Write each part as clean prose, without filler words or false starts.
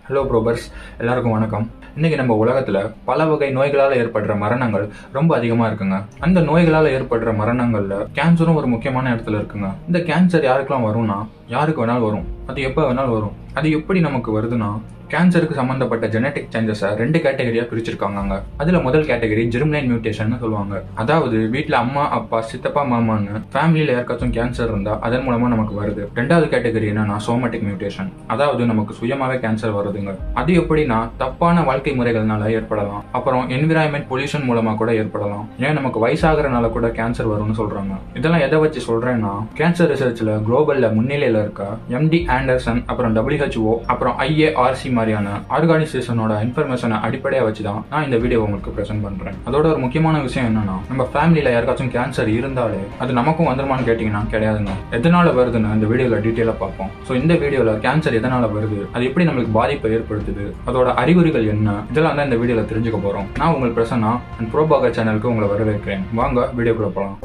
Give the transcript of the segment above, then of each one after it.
Hello ப்ரோபர்ஸ், எல்லாருக்கும் வணக்கம். இன்னைக்கு நம்ம உலகத்தில் பல வகை நோய்களால் ஏற்படுற மரணங்கள் ரொம்ப அதிகமாக இருக்குங்க. அந்த நோய்களால் ஏற்படுற மரணங்களில் கேன்சரும் ஒரு முக்கியமான இடத்துல இருக்குங்க. இந்த கேன்சர் யாருக்கெல்லாம் வரும்னா, யாருக்கு வேணாலும் வரும். அது எப்போ வேணாலும் வரும். அது எப்படி நமக்கு வருதுன்னா, கேன்சருக்கு சம்பந்தப்பட்ட ஜெனட்டிக் சேஞ்சஸை 2 கேட்டகரியா பிரிச்சிருக்காங்க. அதுல முதல் கேட்டகரி ஜெர்ம்லைன் மியூட்டேஷன் சொல்லுவாங்க. அதாவது வீட்டுல அம்மா, அப்பா, சித்தப்பா, மாமான்னு ஃபேமிலியில யாருக்காச்சும் கேன்சர் இருந்தா அதன் மூலமா நமக்கு வருது. 2வது கேட்டகரி என்னன்னா சோமேட்டிக் மியூட்டேஷன். அதாவது நமக்கு சுயமாவே கேன்சர் வருதுங்க. அது எப்படின்னா தப்பான வாழ்க்கை முறைகள்னால ஏற்படலாம். அப்புறம் என்விரான்மெண்ட் பொல்யூஷன் மூலமா கூட ஏற்படலாம். ஏன் நமக்கு வயசாகிறனால கூட கேன்சர் வரும்னு சொல்றாங்க. இதெல்லாம் எதை வச்சு சொல்றேன்னா, கேன்சர் ரிசர்ச்ல குளோபல்ல முன்னிலையில இருக்க MD ஆண்டர்சன், அப்புறம் WHO, அப்புறம் IARC மாதிரியான ஆர்கனைசேஷனோட இன்ஃபர்மேஷனை அடிப்படையா வச்சுதான் நான் இந்த வீடியோ உங்களுக்கு பிரசன்ட் பண்றேன். அதோட ஒரு முக்கியமான விஷயம் என்னன்னா, நம்ம ஃபேமிலியில யாருக்காச்சும் கேன்சர் இருந்தாலே அது நமக்கும் வந்துருமான்னு கேட்டீங்கன்னா கிடையாதுங்க. எதனால வருதுன்னு இந்த வீடியோல டீட்டெயிலா பார்ப்போம். ஸோ இந்த வீடியோல கேன்சர் எதனால வருது, அது எப்படி நம்மளுக்கு பாதிப்பை ஏற்படுத்துது, அதோட அறிகுறிகள் என்ன, இதெல்லாம் தான் இந்த வீடியோல தெரிஞ்சுக்க போறோம். நான் உங்கள் பிரசன்னா அண்ட் probewalker சேனலுக்கு உங்களை வரவேற்கிறேன். வாங்க வீடியோக்குள்ள போகலாம்.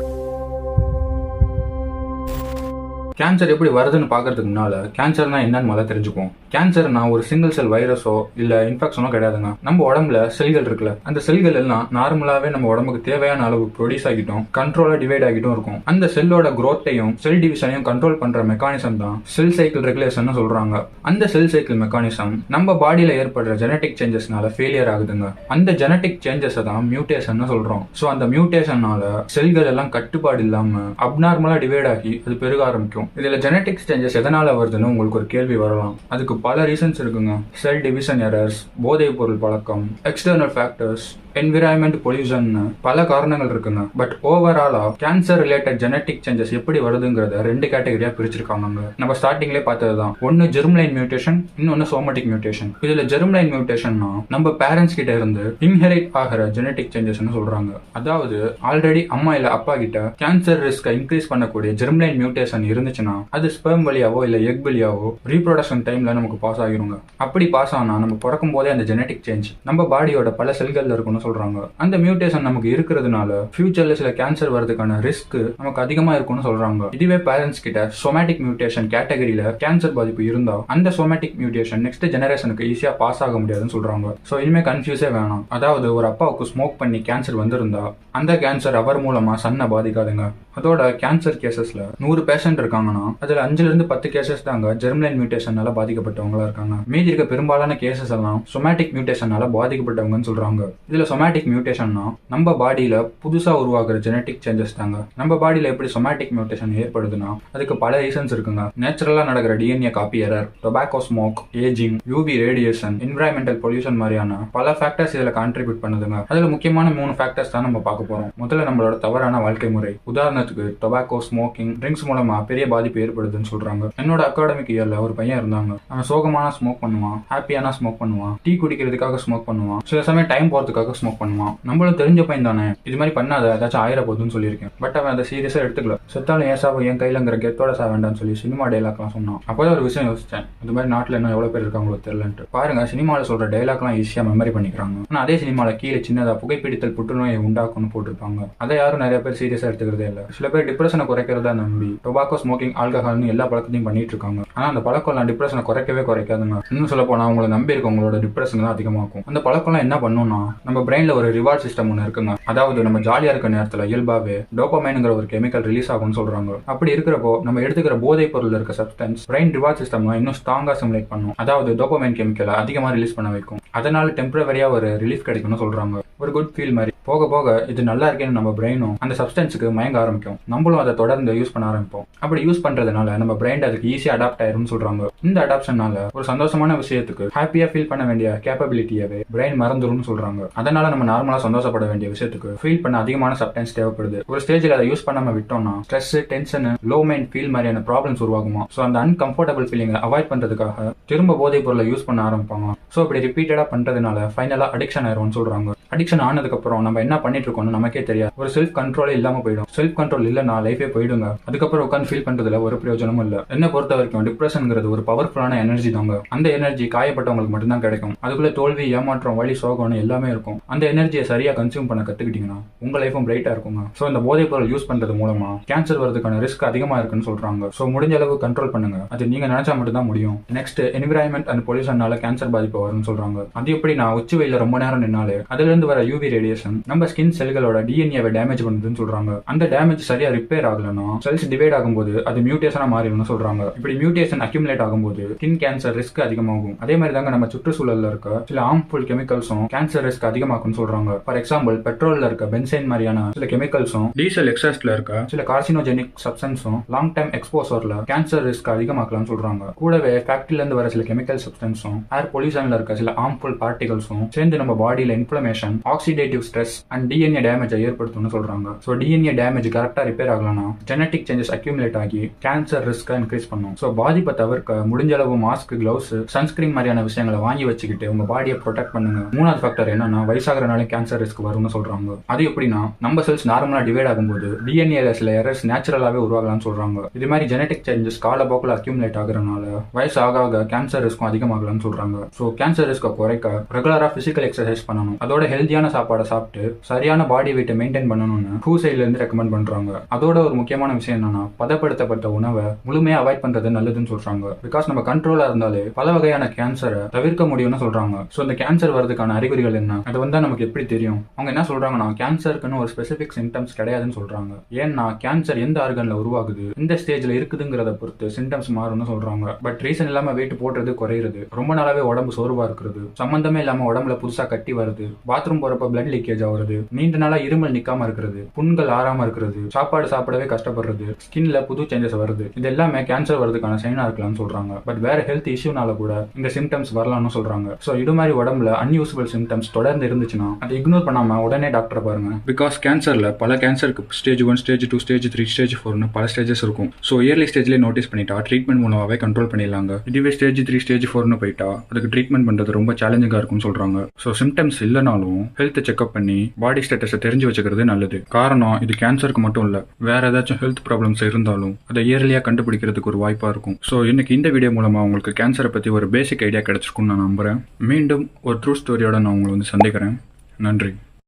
கேன்சர் எப்படி வருதுன்னு பார்க்கறதுக்கு முன்னால கேன்சர்னா என்னன்னு முதல்ல தெரிஞ்சுப்போம். கேன்சர்னா ஒரு சிங்கிள் செல் வைரஸோ இல்ல இன்ஃபெக்ஷனோ கிடையாதுங்க. நம்ம உடம்புல செல்கள் இருக்குல்ல, அந்த செல்கள் எல்லாம் நார்மலாவே நம்ம உடம்புக்கு தேவையான அளவு ப்ரொடியூஸ் ஆகிட்டும் கண்ட்ரோலா டிவைட் ஆகிட்டும் இருக்கும். அந்த செல்லோட குரோத்தையும் செல் டிவிஷனையும் கண்ட்ரோல் பண்ற மெக்கானிசம் தான் செல் சைக்கிள் ரெகுலேஷன் சொல்றாங்க. அந்த செல் சைக்கிள் மெக்கானிசம் நம்ம பாடியில ஏற்படுற ஜெனட்டிக் சேஞ்சஸ்னால ஃபெயிலியர் ஆகுதுங்க. அந்த ஜெனட்டிக் சேஞ்சஸ் தான் மியூட்டேஷன் சொல்றோம். ஸோ அந்த மியூட்டேஷனால செல்கள் எல்லாம் கட்டுப்பாடு இல்லாம அப்நார்மலா டிவைட் ஆகி அது பெருக ஆரம்பிக்கும். இதுல ஜெனட்டிக் சேஞ்சஸ் எதனால வருதுன்னு உங்களுக்கு ஒரு கேள்வி வரலாம். அதுக்கு பல ரீசன்ஸ் இருக்குங்க. செல் டிவிஷன் எரர்ஸ், போதைப் பொருள் பழக்கம், எக்ஸ்டர்னல் ஃபேக்டர்ஸ், என்விரான்மெண்ட் பொல்யூஷன், பல காரணங்கள் இருக்குங்க. பட் ஓவராலா கேன்சர் ரிலேட்டட் ஜெனட்டிக் சேஞ்சஸ் எப்படி வருதுங்கிறத 2 கேட்டகரியா பிரிச்சிருக்காங்க. நம்ம ஸ்டார்டிங்லேயே பார்த்ததுதான். ஒன்னு ஜெர்ம்லைன் மியூட்டேஷன், இன்னொன்னு சோமேட்டிக் மியூட்டேஷன். இதுல ஜெர்ம்லைன் மியூட்டேஷன்னா நம்ம பேரண்ட்ஸ் கிட்ட இருந்து இன்ஹெரிட் ஆகிற ஜெனட்டிக் சேஞ்சஸ் சொல்றாங்க. அதாவது ஆல்ரெடி அம்மா இல்ல அப்பா கிட்ட கேன்சர் ரிஸ்கை இன்க்ரீஸ் பண்ணக்கூடிய ஜெர்ம்லைன் மியூட்டேஷன் இருந்துச்சுன்னா அது ஸ்பெர்ம் வழியாவோ இல்ல எக் வழியாவோ ரீப்ரொடக்ஷன் டைம்ல நமக்கு பாஸ் ஆகிருங்க. அப்படி பாஸ் ஆனா நம்ம பிறக்கும் போதே அந்த ஜெனட்டிக் சேஞ்ச் நம்ம பாடியோட பல செல்கள்ல இருக்கணும் சொல்றாங்க. அந்த மியூட்டேஷன் நமக்கு இருக்கிறதுனால ஃபியூச்சர்ல சில கேன்சர் வரதுக்கான ரிஸ்க் நமக்கு அதிகமா இருக்கும்னு சொல்றாங்க. இதுவே பேரண்ட்ஸ் கிட்ட சோமேட்டிக் மியூட்டேஷன் கேட்டகரியில கேன்சர் பாதிப்பு இருந்தா அந்த சோமேட்டிக் மியூட்டேஷன் நெக்ஸ்ட் ஜெனரேஷனுக்கு ஈஸியா பாஸ் ஆக முடியாதுன்னு சொல்றாங்க. சோ இனிமே கன்ஃபியூஸே வேணாம். அதாவது ஒரு அப்பாவுக்கு ஸ்மோக் பண்ணி கேன்சர் வந்திருந்தா அந்த கேன்சர் அவர் மூலமா சன்னை பாதிக்காதுங்க. அதோட கேன்சர் கேசஸ்ல 100 பேஷண்ட் இருக்காங்கன்னா அதுல 5ல இருந்து 10 கேசஸ் தாங்க ஜெர்ம்லைன் மியூட்டேஷனால பாதிக்கப்பட்டவங்களா இருக்காங்க. மீதி இருக்க பெரும்பாலான கேசஸ் எல்லாம் சோமேட்டிக் மியூட்டேஷனால பாதிக்கப்பட்டவங்கன்னு சொல்றாங்க. இதுல சோமேட்டிக் மியூட்டேஷன்னா நம்ம பாடியில புதுசா உருவாக்குற ஜெனட்டிக் சேஞ்சஸ் தாங்க. நம்ம பாடியில எப்படி சோமேட்டிக் மியூட்டேஷன் ஏற்படுதுன்னா அதுக்கு பல ரீசன்ஸ் இருக்குங்க. நேச்சுரலா நடக்கிற DNA copy error, tobacco smoke, ageing, UV radiation, environmental pollution மாதிரியான பல ஃபேக்டர்ஸ் இதுல கான்ட்ரிபியூட் பண்ணுதுங்க. அதுல முக்கியமான 3 ஃபேக்டர்ஸ் தான் நம்ம பார்க்க போறோம். முதல்ல நம்மளோட தவறான வாழ்க்கை முறை. உதாரணத்துக்கு டொபாக்கோ ஸ்மோக்கிங், ட்ரிங்க்ஸ் மூலமா பெரிய பாதிப்பு ஏற்படுதுன்னு சொல்றாங்க. என்னோட அகாடமிக் இயர்ல ஒரு பையன் இருந்தாங்க. அவன் சோகமான ஸ்மோக் பண்ணுவான், ஹாப்பியான ஸ்மோக் பண்ணுவான், டீ குடிக்கிறதுக்காக ஸ்மோக் பண்ணுவான், சில சமயம் டைம் போறதுக்காக ஸ்மோக் பண்ணுவான். நம்மளும் தெரிஞ்ச பையன் தானே, இது மாதிரி பண்ணாத ஏதாச்சும் ஆயிர போகுதுன்னு சொல்லியிருக்கேன். பட் அவன் அதை சீரியஸா எடுத்துக்கல. செத்தாலும் ஏன் சாவ என் கையிலங்கிற கெத்தோட சா வேண்டாம்னு சொல்லி சினிமா டைலாக்லாம் சொன்னான். அப்போதான் ஒரு விஷயம் யோசிச்சேன், இது மாதிரி நாட்டில் என்ன எவ்வளவு பேர் இருக்காங்களோ தெரியலன்ட்டு. பாருங்க, சினிமாவில் சொல்ற டைலாக்லாம் ஈஸியா மெமரி பண்ணிக்கிறாங்க. ஆனா அதே சினிமாவில் கீழே சின்னதா புகைப்பிடித்தல் புற்றுநோயை உண்டாக்கும்னு போட்டிருப்பாங்க. அதை யாரும் நிறைய பேர் சீரியஸா எடுத்துக்கிறதே இல்லை. சில பேர் டிப்ரெஷனை குறைக்கிறதா நம்பி டொபாக்கோ ஸ்மோக்கிங், ஆல்கஹால்னு எல்லா பழக்கத்தையும் பண்ணிட்டு இருக்காங்க. ஆனா அந்த பழக்கம் டிப்ரெஷனை குறைக்கவே குறைக்காதுங்க. இன்னும் சொல்ல போனா அவங்களை நம்பி இருக்கவங்களோட டிப்ரெஷன் தான் அதிகமாக்கும். அந்த பழக்கம்லாம் என்ன பண்ணும்னா, நம்ம பிரெயின்ல ஒரு ரிவார்ட் சிஸ்டம் ஒன்று இருக்குங்க. அதாவது நம்ம ஜாலியா இருக்க நேரத்துல இயல்பாவே டோபமைன்ங்கிற ஒரு கெமிக்கல் ரிலீஸ் ஆகும்னு சொல்றாங்க. அப்படி இருக்கிறப்போ நம்ம எடுத்துக்கிற போதைப் பொருள் இருக்க சப்ஸ்டன்ஸ் பிரெயின் ரிவார்ட் சிஸ்டம் இன்னும் ஸ்ட்ராங்கா சிமுலேட் பண்ணும். அதாவது டோபமைன் கெமிக்கலை அதிகமா ரிலீஸ் பண்ண வைக்கும். அதனால டெம்பரவரியா ஒரு ரிலீஃப் கிடைக்கும்னு சொல்றாங்க. ஒரு குட் ஃபீல் மாதிரி. போக போக இது நல்லா இருக்கேன்னு நம்ம பிரெயினும் அந்த சப்ஸ்டன்ஸுக்கு மயங்க ஆரம்பிக்கும். நம்மளும் அதை தொடர்ந்து யூஸ் பண்ண ஆரம்பிப்போம். அப்படி யூஸ் பண்றதுனால நம்ம பிரெயின் அதுக்கு ஈஸியா அடாப்ட் ஆயிரும்னு சொல்றாங்க. இந்த அடாப்ஷனால ஒரு சந்தோஷமான விஷயத்துக்கு ஹாப்பியா ஃபீல் பண்ண வேண்டிய கேப்பபிலிட்டியவே பிரெயின் மறந்துரும்னு சொல்றாங்க. அதனால நம்ம நார்மலா சந்தோஷப்பட வேண்டிய விஷயத்துக்கு ஃபீல் பண்ண அதிகமான சப்ஸ்டன்ஸ் தேவைப்படுது. ஒரு ஸ்டேஜில் அதை யூஸ் பண்ணாம விட்டோம்னா stress, tension, low mind feel மாதிரியான ப்ராப்ளம்ஸ் உருவாகுமா. ஸோ அந்த அன்கம்ஃபர்டபிள் ஃபீலிங்கை அவாய்ட் பண்றதுக்காக திரும்ப போதைப் பொருளை யூஸ் பண்ண ஆரம்பிப்பாங்க. ஸோ இப்படி ரிப்பீட்டடா பண்றதுனால ஃபைனலா அடிக்ஷன் ஆயிரும்னு சொல்றாங்க. அடிக்ஷன் ஆனதுக்கு அப்புறம் நம்ம என்ன பண்ணிட்டு இருக்கோம்னு நமக்கே தெரியாது. ஒரு செல்ஃப் கண்ட்ரோலே இல்லாம போயிடும். செல்ஃப் கண்ட்ரோல் இல்லைன்னா லைஃபே போயிடுங்க. அதுக்கப்புறம் உட்காந்து ஃபீல் பண்றதுல ஒரு பிரயோஜனமும் இல்ல. என்ன பொறுத்த வரைக்கும் டிப்ரெஷன்ங்கிறது ஒரு பவர்ஃபுல்லான எனர்ஜி தாங்க. அந்த எனர்ஜி காயப்பட்டவங்களுக்கு மட்டும்தான் கிடைக்கும். அதுக்குள்ள தோல்வி, ஏமாற்றம், வலி, சோகம்னு எல்லாமே இருக்கும். அந்த எனர்ஜியை சரியா கன்சியூம் பண்ண கத்துக்கிட்டீங்கன்னா உங்க லைஃபும் பிரைட்டா இருக்குங்க. சோ இந்த போதைப் பொருள் யூஸ் பண்றது மூலமா கேன்சர் வரதுக்கான ரிஸ்க் அதிகமா இருக்குன்னு சொல்றாங்க. சோ முடிஞ்ச அளவு கண்ட்ரோல் பண்ணுங்க. அது நீங்க நினைச்சா மட்டும் தான் முடியும். நெக்ஸ்ட், என்விரான்மெண்ட் அண்ட் பொல்யூஷனால கேன்சர் பாதிப்பு வரும்னு சொல்றாங்க. அது எப்படி நான் உச்சி வெயில ரொம்ப நேரம் நின்னாலே அதுல இருந்து வர யூவி ரேடியேஷன் நம்ம ஸ்கின் செல்களோட டிஎன்ஏவை டேமேஜ் பண்ணுதுன்னு சொல்றாங்க. அந்த டேமேஜ் சரியா ரிப்பேர் ஆகலன்னா செல்ஸ் டிவைட் ஆகும்போது அது மியூட்டேஷனா மாறிடும்னு சொல்றாங்க. இப்படி மியூட்டேஷன் அக்யூமுலேட் ஆகும்போது ஸ்கின் கேன்சர் ரிஸ்க் அதிகமாகும். அதே மாதிரி தாங்க நம்ம சுற்றுச்சூழல்ல இருக்க சில ஹார்ம்ஃபுல் கெமிக்கல்ஸும் கேன்சர் ரிஸ்க் அதிகமாக்கும்னு சொல்றாங்க. ஃபார் எக்ஸாம்பிள், பெட்ரோல்ல இருக்க பென்சைன் மாதிரியான சில கெமிக்கல்ஸும் டீசல் எக்ஸாஸ்ட்ல இருக்க சில கார்சினோஜெனிக் சப்ஸ்டன்ஸும் லாங் டைம் எக்ஸ்போசர்ல கேன்சர் ரிஸ்க் அதிகமாக்கலாம்னு சொல்றாங்க. கூடவே ஃபேக்டரியில இருந்து வர சில கெமிக்கல் சப்ஸ்டன்ஸும் ஏர் பொல்யூஷன்ல இருக்க சில ஹார்ம்ஃபுல் பார்ட்டிகல்ஸும் சேர்ந்து நம்ம பாடியில inflammation, oxidative stress and DNA damage ஏற்படுத்தும்னு சொல்றாங்க. ஸோ டிஎன்ஏ டேமேஜ் கரெக்டா ரிப்பேர் ஆகலன்னா ஜெனடிக் சேஞ்சஸ் அக்யூமுலேட் ஆகி கேன்சர் ரிஸ்க் இன்க்ரீஸ் பண்ணும். ஸோ பாதிப்பை தவிர்க்க முடிஞ்ச அளவு மாஸ்க், கிளவுஸ், சன்ஸ்கிரீன் மாதிரியான விஷயங்களை வாங்கி வச்சுக்கிட்டு உங்க பாடியை ப்ரொடெக்ட் பண்ணுங்க. மூணாவது ஃபேக்டர் என்னன்னா, வயசாகிறனால கேன்சர் ரிஸ்க் வரும்னு சொல்றாங்க. அது எப்படின்னா, நம்ம செல்ஸ் நார்மலா டிவைட் ஆகும்போது டிஎன்ஏல சில எரர்ஸ் நேச்சுரலாவே உருவாகலாம்னு சொல்றாங்க. இது மாதிரி ஜெனடிக் சேஞ்சஸ் காலப்போக்கில் அக்யூமுலேட் ஆகுறதுனால வயசு ஆக கேன்சர் ரிஸ்க்கும் அதிகமாகலாம்னு சொல்றாங்க. ஸோ கேன்சர் ரிஸ்கை குறைக்க ரெகுலரா பிசிக்கல் எக்ஸசைஸ் பண்ணணும். அதோட ஹெல்தியான சாப்பாடை சாப்பிட்டு சரியான பாடி வெயிட்டை மெயின்டைன் பண்ணணும்னு ஹூ சைட்ல இருந்து ரெக்கமெண்ட் பண்றாங்க. அதோட ஒரு முக்கியமான விஷயம் என்னன்னா, பதப்படுத்தப்பட்ட உணவை முழுமையா அவாய்ட் பண்றது நல்லதுன்னு சொல்றாங்க. பிகாஸ் நம்ம கண்ட்ரோலா இருந்தாலே பல வகையான கேன்சரை தவிர்க்க முடியும்னு சொல்றாங்க. ஸோ இந்த கேன்சர் வரதுக்கான அறிகுறிகள் என்ன, அது வந்தா நமக்கு எப்படி தெரியும்? அவங்க என்ன சொல்றாங்கன்னா, கேன்சருக்குன்னு ஒரு ஸ்பெசிபிக் சிம்டம்ஸ் கிடையாதுன்னு சொல்றாங்க. ஏன்னா கேன்சர் எந்த ஆர்கன்ல உருவாகுது, இந்த ஸ்டேஜ்ல இருக்குதுங்கிறத பொறுத்து சிம்டம்ஸ் மாறும்னு சொல்றாங்க. பட் ரீசன் இல்லாம வெயிட் போடுறது, குறையிறது, ரொம்ப நாளாவே உடம்பு சோர்வா இருக்கிறது, சம்பந்தமே இல்லாம உடம்புல புதுசா கட்டி வருது, பாத்ரூம் போறப்ப பிளட் லீக்கேஜ் ஆகுறது, நீண்ட நாளா இருமல் நிக்காம இருக்கிறது, புண்கள் ஆறாம இருக்கிறது, சாப்பாடு சாப்பிடவே கஷ்டப்படுறது, ஸ்கின்ல புது சேஞ்சஸ் வருது, இது எல்லாமே கேன்சர் வரதுக்கான சைனா இருக்கலாம்னு சொல்றாங்க. பட் வேற ஹெல்த் இஷ்யூனால கூட இந்த சிம்டம்ஸ் வரலாம்னு சொல்றாங்க. ஸோ இது மாதிரி உடம்புல அன்யூசபிள் சிம்டம்ஸ் தொடர்ந்து இருந்துச்சுன்னா அதை இக்னோர் பண்ணாம உடனே டாக்டரை பாருங்க. பிகாஸ் கேன்சர்ல பல கேன்சருக்கு ஸ்டேஜ் 1, ஸ்டேஜ் 2, ஸ்டேஜ் 3, ஸ்டேஜ் 4 பல ஸ்டேஜஸ் இருக்கும். ஸோ இயர்லி ஸ்டேஜ்லேயே நோட்டீஸ் பண்ணிட்டா ட்ரீட்மெண்ட் மூலமாவே கண்ட்ரோல் பண்ணிடலாங்க. இதுவே ஸ்டேஜ் 3, ஸ்டேஜ் 4 போயிட்டா அதுக்கு ட்ரீட்மெண்ட் பண்றது ரொம்ப சேலஞ்சிங்கா இருக்கும்னு சொல்றாங்க. ஸோ சிம்டம்ஸ் இல்லைனாலும் ஹெல்த் செக்அப் பண்ணி பாடி ஸ்டேட்டஸை தெரிஞ்சு வச்சுக்கிறது நல்லது. காரணம், இது கேன்சருக்கு மட்டும் இல்ல, வேற ஏதாச்சும் ஹெல்த் ப்ராப்ளம்ஸ் இருந்தாலும் அதை இயர்லியா கண்டுபிடிக்கிறதுக்கு ஒரு வாய்ப்பா இருக்கும். ஸோ இன்னைக்கு இந்த வீடியோ மூலமா உங்களுக்கு கேன்சரை பத்தி ஒரு பேசிக் ஐடியா கிடைச்சிருக்கும்னு நான் நம்புறேன். மீண்டும் ஒரு ட்ரூ ஸ்டோரியோட நான் உங்களை சந்திக்கிறேன். நன்றி.